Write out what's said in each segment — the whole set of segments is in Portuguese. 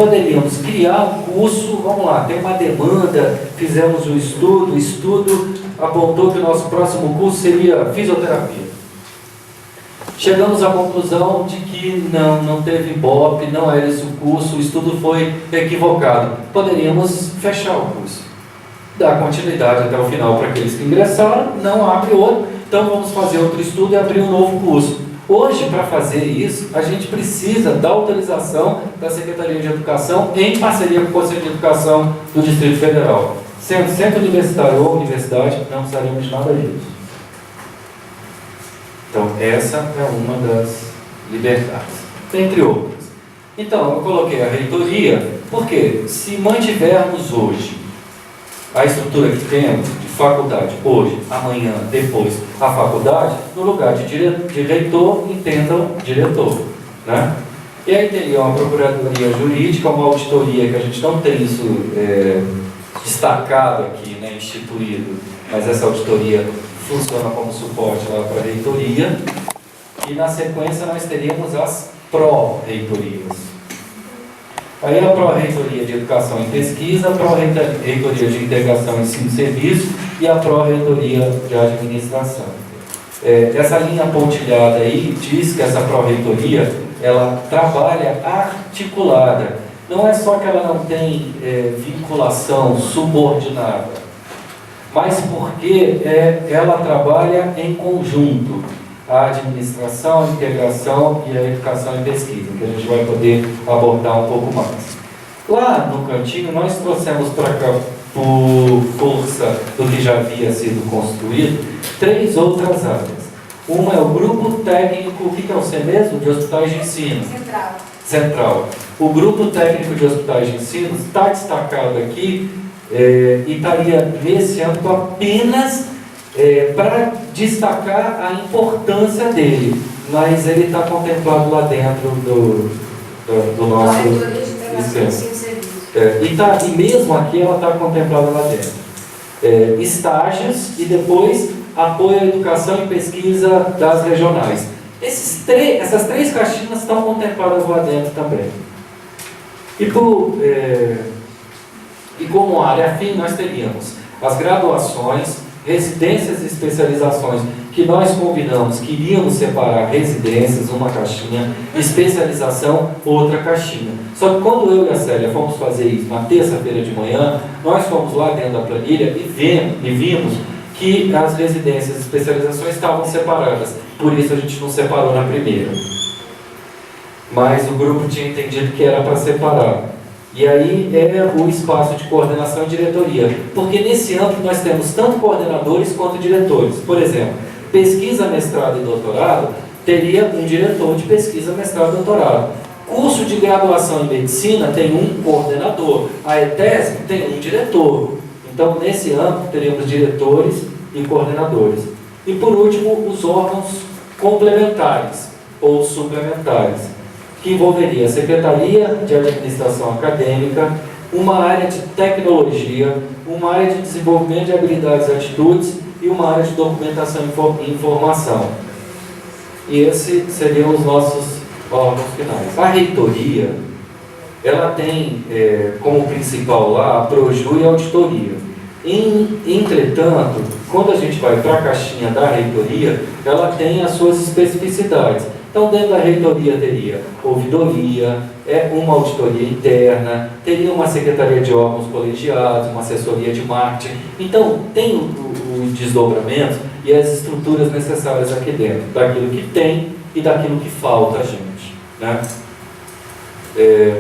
poderíamos criar um curso, vamos lá, tem uma demanda, fizemos o estudo apontou que o nosso próximo curso seria fisioterapia. Chegamos à conclusão de que não teve Ibope, não era esse o curso, o estudo foi equivocado. Poderíamos fechar o curso, dar continuidade até o final para aqueles que ingressaram, não abre outro, então vamos fazer outro estudo e abrir um novo curso. Hoje, para fazer isso, a gente precisa da autorização da Secretaria de Educação em parceria com o Conselho de Educação do Distrito Federal. Sendo centro universitário ou universidade, não precisaremos de nada disso. Então, essa é uma das liberdades, entre outras. Então, eu coloquei a reitoria, porque se mantivermos hoje a estrutura que temos de faculdade, hoje, amanhã, depois, a faculdade, no lugar de reitor, entendam diretor, né? E aí teria uma procuradoria jurídica, uma auditoria, que a gente não tem isso destacado aqui, né, instituído, mas essa auditoria funciona como suporte lá para a reitoria, e na sequência nós teríamos as pró-reitorias. Aí a pró-reitoria de Educação e Pesquisa, a pró-reitoria de Integração, Ensino e Serviço e a pró-reitoria de Administração. Essa linha pontilhada aí diz que essa pró-reitoria, ela trabalha articulada. Não é só que ela não tem vinculação subordinada, mas porque ela trabalha em conjunto. A administração, a integração e a educação e pesquisa, que a gente vai poder abordar um pouco mais. Lá no cantinho, nós trouxemos para cá, por força do que já havia sido construído, 3 outras áreas. Uma é o Grupo Técnico, o que é o C mesmo? De Hospitais de Ensino. Central. O Grupo Técnico de Hospitais de Ensino está destacado aqui e estaria nesse âmbito apenas para destacar a importância dele, mas ele está contemplado lá dentro do nosso e mesmo aqui ela está contemplada lá dentro. Estágios e depois apoio à educação e pesquisa das regionais. Essas 3 caixinhas estão contempladas lá dentro também. E como área afim, nós teríamos as graduações, residências e especializações, que nós combinamos que iríamos separar residências, uma caixinha, especialização, outra caixinha. Só que quando eu e a Célia fomos fazer isso na terça-feira de manhã, nós fomos lá dentro da planilha e vimos que as residências e especializações estavam separadas. Por isso a gente não separou na primeira. Mas o grupo tinha entendido que era para separar. E aí o espaço de coordenação e diretoria, porque nesse âmbito nós temos tanto coordenadores quanto diretores. Por exemplo, pesquisa, mestrado e doutorado teria um diretor de pesquisa, mestrado e doutorado. Curso de graduação em medicina tem um coordenador, a ETESM tem um diretor. Então nesse âmbito teríamos diretores e coordenadores. E por último, os órgãos complementares ou suplementares, que envolveria a Secretaria de Administração Acadêmica, uma área de tecnologia, uma área de desenvolvimento de habilidades e atitudes e uma área de documentação e informação. E esses seriam os nossos órgãos finais. A reitoria, ela tem como principal lá a Proju e a auditoria. Entretanto, quando a gente vai para a caixinha da reitoria, ela tem as suas especificidades. Então, dentro da reitoria teria ouvidoria, uma auditoria interna, teria uma secretaria de órgãos colegiados, uma assessoria de marketing. Então, tem os desdobramentos e as estruturas necessárias aqui dentro, daquilo que tem e daquilo que falta a gente, né?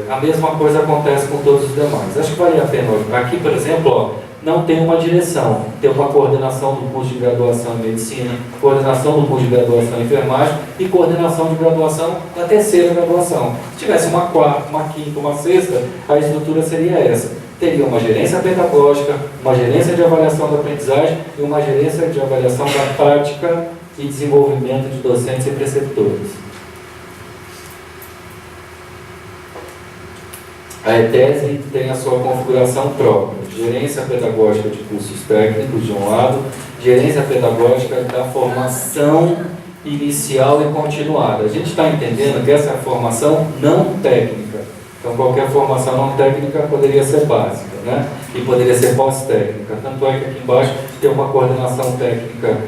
A mesma coisa acontece com todos os demais. Acho que vale a pena. Aqui, por exemplo, não tem uma direção, tem uma coordenação do curso de graduação em medicina, coordenação do curso de graduação em enfermagem e coordenação de graduação da terceira graduação. Se tivesse uma quarta, uma quinta, uma sexta, a estrutura seria essa. Teria uma gerência pedagógica, uma gerência de avaliação da aprendizagem e uma gerência de avaliação da prática e desenvolvimento de docentes e preceptores. A ETESM tem a sua configuração própria, gerência pedagógica de cursos técnicos de um lado, gerência pedagógica da formação inicial e continuada. A gente está entendendo que essa é a formação não técnica, Então, qualquer formação não técnica poderia ser básica, né? E poderia ser pós-técnica. Tanto é que aqui embaixo tem uma coordenação técnica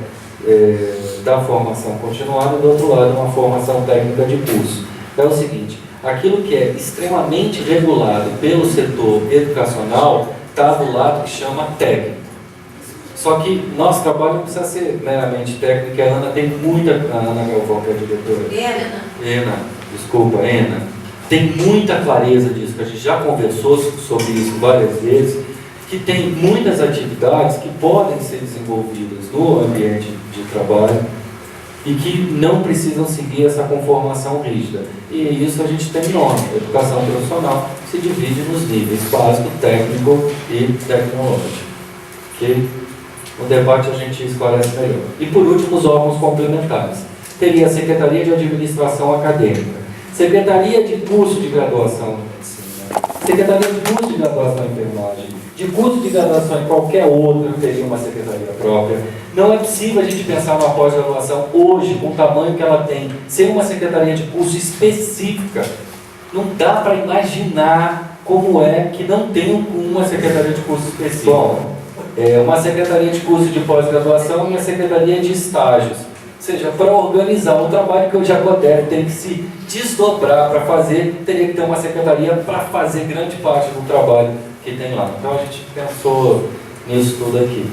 da formação continuada e, do outro lado, uma formação técnica de curso. É o seguinte, aquilo que é extremamente regulado pelo setor educacional está do lado que chama técnico. Só que nosso trabalho não precisa ser meramente técnico, a Ana tem muita... A Ana Galvão, que é a diretora. Ena. Tem muita clareza disso, que a gente já conversou sobre isso várias vezes, que tem muitas atividades que podem ser desenvolvidas no ambiente de trabalho e que não precisam seguir essa conformação rígida. E isso a gente tem nome. A educação profissional se divide nos níveis básico, técnico e tecnológico. Okay? No debate a gente esclarece melhor. E por último, os órgãos complementares. Teria a Secretaria de Administração Acadêmica, Secretaria de Curso de Graduação em Medicina, Secretaria de Curso de Graduação em Enfermagem, de curso de graduação em qualquer outro teria uma secretaria própria. Não é possível a gente pensar numa pós-graduação hoje, com o tamanho que ela tem, sem uma secretaria de curso específica. Não dá para imaginar como é que não tem uma secretaria de curso específica. Bom, uma secretaria de curso de pós-graduação e uma secretaria de estágios. Ou seja, para organizar o trabalho que o Jacotero tem que se desdobrar para fazer, teria que ter uma secretaria para fazer grande parte do trabalho que tem lá. Então a gente pensou nisso tudo aqui.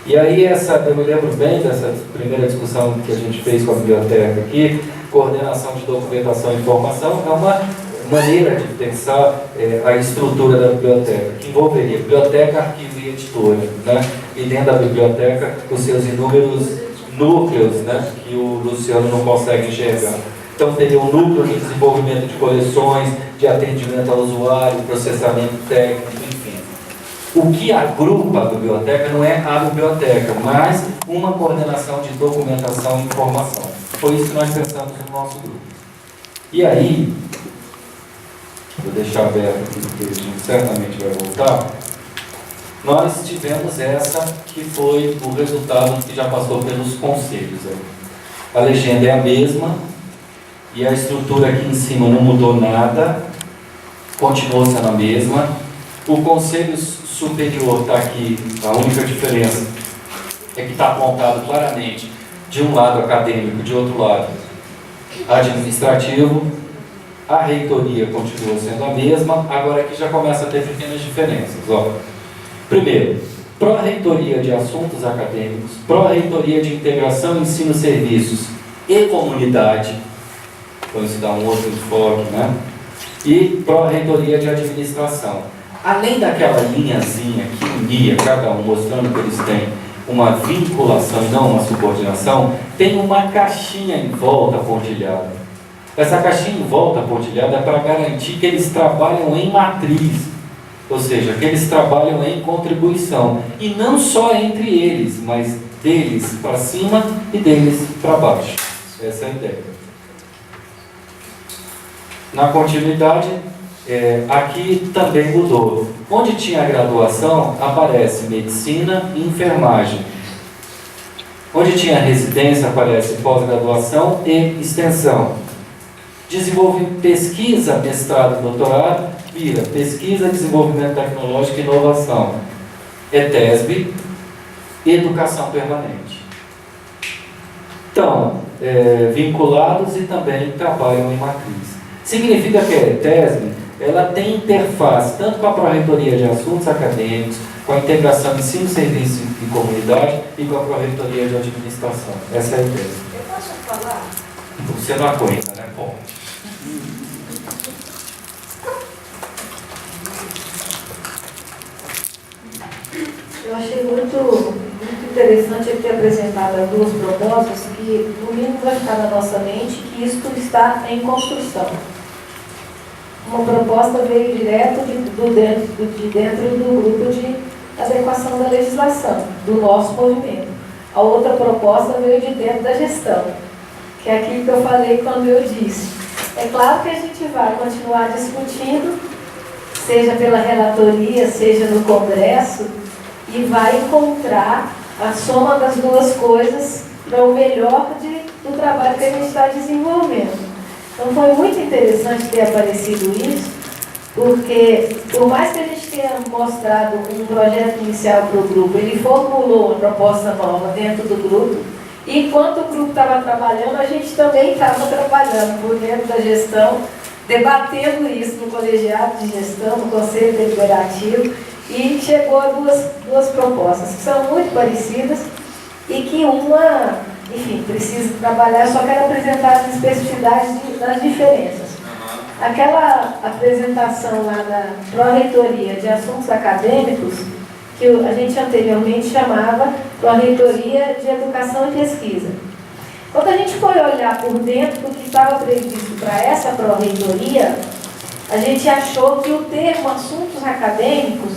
E aí eu me lembro bem dessa primeira discussão que a gente fez com a biblioteca aqui, coordenação de documentação e informação, é uma maneira de pensar a estrutura da biblioteca, que envolveria biblioteca, arquivo e editora, né? E dentro da biblioteca os seus inúmeros núcleos, né, que o Luciano não consegue enxergar. Então teria um núcleo de desenvolvimento de coleções, de atendimento ao usuário, processamento técnico, enfim. O que agrupa a biblioteca não é a biblioteca, mas uma coordenação de documentação e informação. Foi isso que nós pensamos no nosso grupo. E aí, vou deixar aberto aqui, porque a gente certamente vai voltar. Nós tivemos essa que foi o resultado que já passou pelos conselhos. A legenda é a mesma e a estrutura aqui em cima não mudou nada, continuou sendo a mesma. O conselho superior está aqui, a única diferença é que está apontado claramente de um lado acadêmico, de outro lado administrativo. A reitoria continua sendo a mesma, agora aqui já começa a ter pequenas diferenças. Primeiro, Pró-Reitoria de Assuntos Acadêmicos, Pró-Reitoria de Integração, Ensino, Serviços e Comunidade, então isso dá um outro enfoque, né? E Pró-Reitoria de Administração. Além daquela linhazinha que unia cada um, mostrando que eles têm uma vinculação e não uma subordinação, tem uma caixinha em volta pontilhada. Essa caixinha em volta pontilhada é para garantir que eles trabalham em matriz. Ou seja, que eles trabalham em contribuição. E não só entre eles, mas deles para cima e deles para baixo. Essa é a ideia. Na continuidade, aqui também mudou. Onde tinha graduação, aparece medicina e enfermagem. Onde tinha residência, aparece pós-graduação e extensão. Desenvolve pesquisa, mestrado e doutorado, vira pesquisa, desenvolvimento tecnológico e inovação. ETESB, educação permanente. Então, vinculados e também trabalham em matriz. Significa que a ETESB, ela tem interface tanto com a Pró-Reitoria de Assuntos Acadêmicos, com a integração ensino, serviço e comunidade e com a Pró-Reitoria de Administração. Essa é a ETESB. Eu posso falar? Você não aguenta, né? Bom. Eu achei muito interessante ele ter apresentado as duas propostas que, no mínimo, vai ficar na nossa mente que isso está em construção. Uma proposta veio direto de dentro do grupo de adequação da legislação, do nosso movimento. A outra proposta veio de dentro da gestão, que é aquilo que eu falei quando eu disse. É claro que a gente vai continuar discutindo, seja pela relatoria, seja no Congresso, e vai encontrar a soma das duas coisas para o melhor do trabalho que a gente está desenvolvendo. Então foi muito interessante ter aparecido isso, porque por mais que a gente tenha mostrado um projeto inicial para o grupo, ele formulou uma proposta nova dentro do grupo, e enquanto o grupo estava trabalhando, a gente também estava trabalhando por dentro da gestão, debatendo isso no colegiado de gestão, no conselho deliberativo, e chegou a duas propostas, que são muito parecidas, e que uma, enfim, precisa trabalhar, só quero apresentar as especificidades das diferenças. Aquela apresentação lá da Pró-Reitoria de Assuntos Acadêmicos, que a gente anteriormente chamava Pró-Reitoria de Educação e Pesquisa. Quando a gente foi olhar por dentro do que estava previsto para essa Pró-Reitoria, a gente achou que o termo Assuntos Acadêmicos,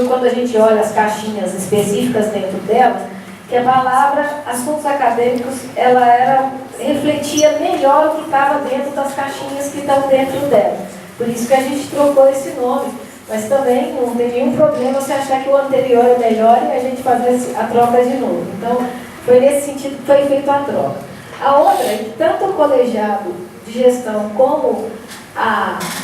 quando a gente olha as caixinhas específicas dentro delas, que a palavra Assuntos Acadêmicos, ela refletia melhor o que estava dentro das caixinhas que estão dentro dela. Por isso que a gente trocou esse nome. Mas também não tem nenhum problema se achar que o anterior é melhor e a gente fazer a troca de novo. Então, foi nesse sentido que foi feita a troca. A outra é que tanto o colegiado de gestão como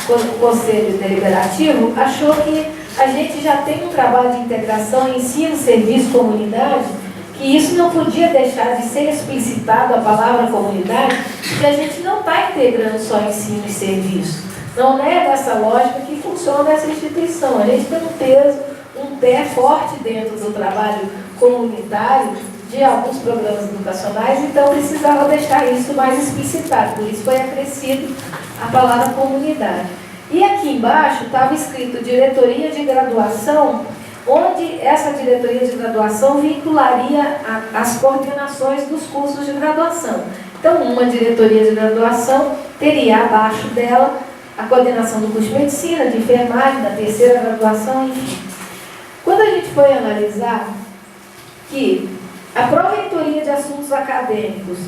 o conselho deliberativo achou que a gente já tem um trabalho de integração, ensino, serviço, comunidade, que isso não podia deixar de ser explicitado a palavra comunidade, porque a gente não está integrando só ensino e serviço. Não é dessa lógica que funciona essa instituição. A gente tem um peso, um pé forte dentro do trabalho comunitário de alguns programas educacionais, então precisava deixar isso mais explicitado, por isso foi acrescido a palavra comunidade. E aqui embaixo estava escrito diretoria de graduação, onde essa diretoria de graduação vincularia as coordenações dos cursos de graduação. Então, uma diretoria de graduação teria abaixo dela a coordenação do curso de medicina, de enfermagem, da terceira graduação, enfim. Quando a gente foi analisar que a Pró-Reitoria de Assuntos Acadêmicos,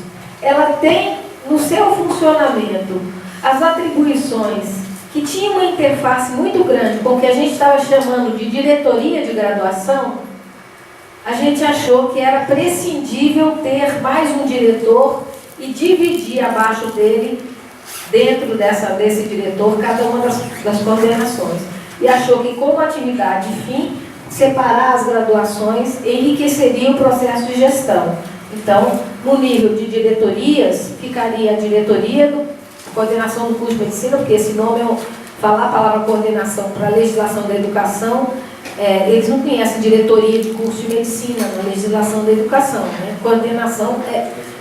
ela tem no seu funcionamento as atribuições que tinham uma interface muito grande com o que a gente estava chamando de diretoria de graduação, a gente achou que era prescindível ter mais um diretor e dividir abaixo dele, dentro desse diretor, cada uma das coordenações. E achou que, como atividade fim, separar as graduações enriqueceria o processo de gestão. Então, no nível de diretorias, ficaria a diretoria, a coordenação do curso de medicina, porque esse nome, falar a palavra coordenação para a legislação da educação, eles não conhecem diretoria de curso de medicina na legislação da educação, né? Coordenação,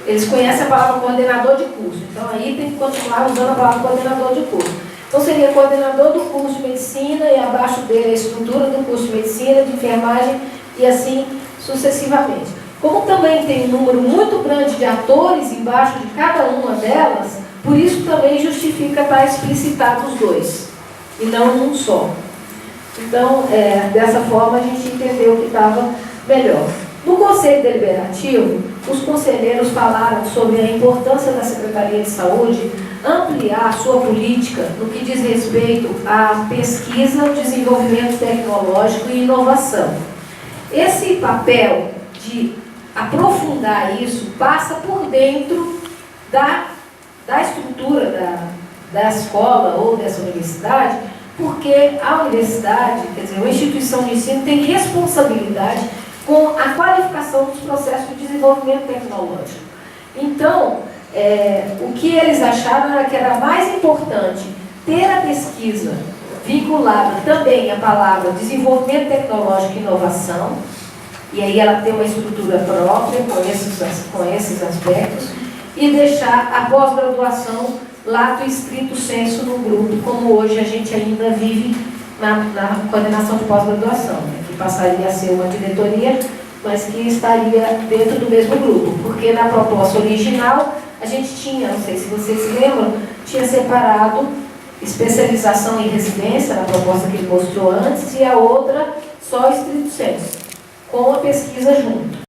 eles conhecem a palavra coordenador de curso, então aí tem que continuar usando a palavra coordenador de curso. Então seria coordenador do curso de medicina e abaixo dele a estrutura do curso de medicina, de enfermagem e assim sucessivamente. Como também tem um número muito grande de atores embaixo de cada uma delas, por isso também justifica estar explicitado os dois, e não um só. Então, dessa forma, a gente entendeu que estava melhor. No Conselho Deliberativo, os conselheiros falaram sobre a importância da Secretaria de Saúde ampliar sua política no que diz respeito à pesquisa, desenvolvimento tecnológico e inovação. Esse papel de aprofundar isso passa por dentro da estrutura da escola ou dessa universidade, porque a universidade, quer dizer, uma instituição de ensino tem responsabilidade com a qualificação dos processos de desenvolvimento tecnológico. Então, o que eles acharam era que era mais importante ter a pesquisa vinculada também à palavra desenvolvimento tecnológico e inovação, e aí ela tem uma estrutura própria com esses aspectos, e deixar a pós-graduação lato estrito sensu no grupo, como hoje a gente ainda vive na coordenação de pós-graduação, né, que passaria a ser uma diretoria, mas que estaria dentro do mesmo grupo, porque na proposta original a gente tinha, não sei se vocês se lembram, tinha separado especialização em residência, na proposta que ele mostrou antes, e a outra só estrito sensu, com a pesquisa junto.